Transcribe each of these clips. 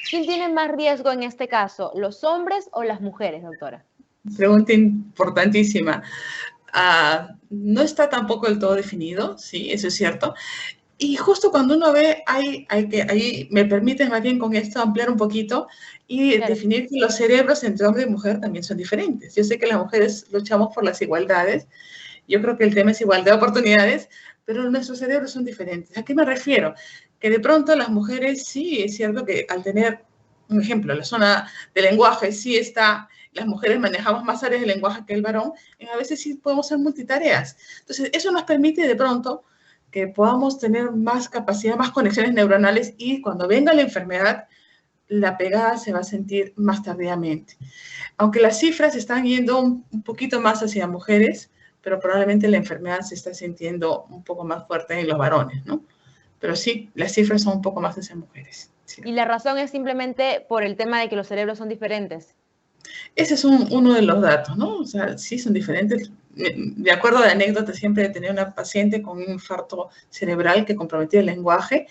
¿Quién tiene más riesgo en este caso, los hombres o las mujeres, doctora? Pregunta importantísima. No está tampoco del todo definido, sí, eso es cierto. Y justo cuando uno ve, ahí me permite más bien con esto ampliar un poquito y Claro. definir que los cerebros entre hombre y mujer también son diferentes. Yo sé que las mujeres luchamos por las igualdades, yo creo que el tema es igualdad de oportunidades, pero nuestros cerebros son diferentes. ¿A qué me refiero? Que de pronto las mujeres sí, es cierto que al tener, un ejemplo, la zona de lenguaje sí está, las mujeres manejamos más áreas de lenguaje que el varón, y a veces sí podemos ser multitareas. Entonces, eso nos permite de pronto que podamos tener más capacidad, más conexiones neuronales y cuando venga la enfermedad, la pegada se va a sentir más tardíamente. Aunque las cifras están yendo un poquito más hacia mujeres, pero probablemente la enfermedad se está sintiendo un poco más fuerte en los varones, ¿no? Pero sí, las cifras son un poco más hacia mujeres. Sí. Y la razón es simplemente por el tema de que los cerebros son diferentes. Ese es uno de los datos, ¿no? O sea, sí son diferentes. De acuerdo a la anécdota, siempre tenía una paciente con un infarto cerebral que comprometía el lenguaje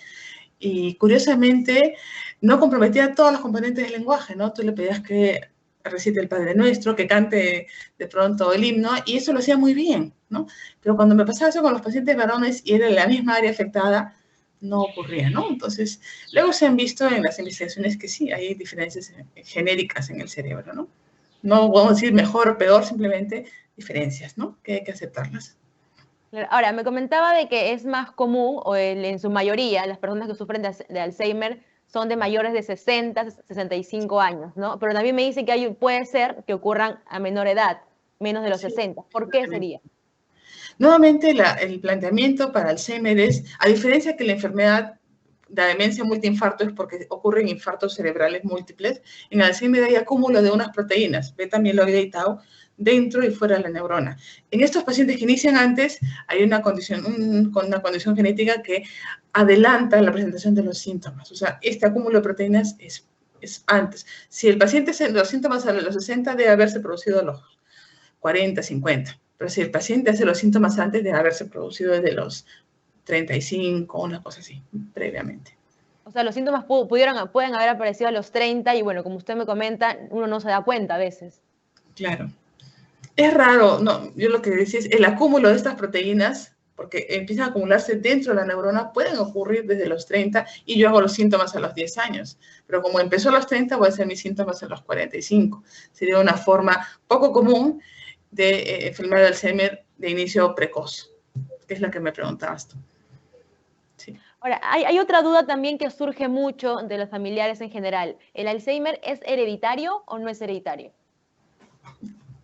y curiosamente no comprometía todos los componentes del lenguaje, ¿no? Tú le pedías que recite el Padre Nuestro, que cante de pronto el himno, y eso lo hacía muy bien, ¿no? Pero cuando me pasaba eso con los pacientes varones y era la misma área afectada, no ocurría, ¿no? Entonces, luego se han visto en las investigaciones que sí, hay diferencias genéricas en el cerebro, ¿no? No podemos decir mejor o peor, simplemente diferencias, ¿no? Que hay que aceptarlas. Ahora, me comentaba de que es más común, o en su mayoría, las personas que sufren de Alzheimer son de mayores de 60, 65 años, ¿no? Pero también me dice que puede ser que ocurran a menor edad, menos de los Sí, 60. ¿Por qué sería? nuevamente, el planteamiento para Alzheimer es, a diferencia que la enfermedad de demencia multiinfarto es porque ocurren infartos cerebrales múltiples, en Alzheimer hay acúmulo de unas proteínas, beta-amiloide y tau, dentro y fuera de la neurona. En estos pacientes que inician antes, hay una condición genética que adelanta la presentación de los síntomas. O sea, este acúmulo de proteínas es antes. Si el paciente los síntomas a los 60, debe haberse producido a los 40, 50. Pero si el paciente hace los síntomas antes de haberse producido desde los 35, una cosa así, previamente. O sea, los síntomas pueden haber aparecido a los 30 y bueno, como usted me comenta, uno no se da cuenta a veces. Claro. Es raro, no, yo lo que decía es el acúmulo de estas proteínas, porque empiezan a acumularse dentro de la neurona, pueden ocurrir desde los 30 y yo hago los síntomas a los 10 años. Pero como empezó a los 30, voy a hacer mis síntomas a los 45. Sería una forma poco común de enfermedad de Alzheimer de inicio precoz, que es la que me preguntabas tú. Sí. Ahora, hay otra duda también que surge mucho de los familiares en general. ¿El Alzheimer es hereditario o no es hereditario?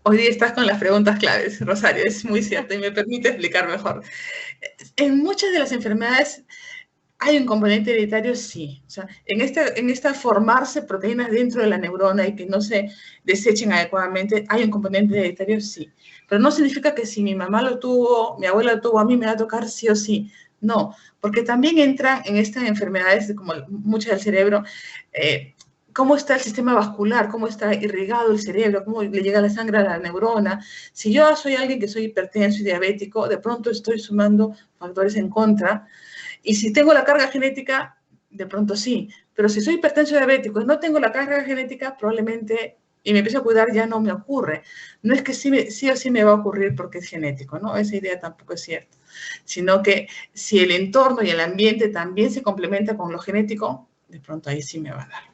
Hoy día estás con las preguntas claves, Rosario, es muy cierto y me permite explicar mejor. En muchas de las enfermedades hay un componente hereditario, sí. O sea, en esta formarse proteínas dentro de la neurona y que no se desechen adecuadamente, hay un componente hereditario, sí. Pero no significa que si mi mamá lo tuvo, mi abuela lo tuvo, a mí me va a tocar sí o sí. No, porque también entran en estas enfermedades, como muchas del cerebro, cómo está el sistema vascular, cómo está irrigado el cerebro, cómo le llega la sangre a la neurona. Si yo soy alguien que soy hipertenso y diabético, de pronto estoy sumando factores en contra. Y si tengo la carga genética, de pronto sí. Pero si soy hipertenso diabético y no tengo la carga genética, probablemente, y me empiezo a cuidar, ya no me ocurre. No es que sí o sí me va a ocurrir porque es genético, ¿no? Esa idea tampoco es cierta. Sino que si el entorno y el ambiente también se complementa con lo genético, de pronto ahí sí me va a dar.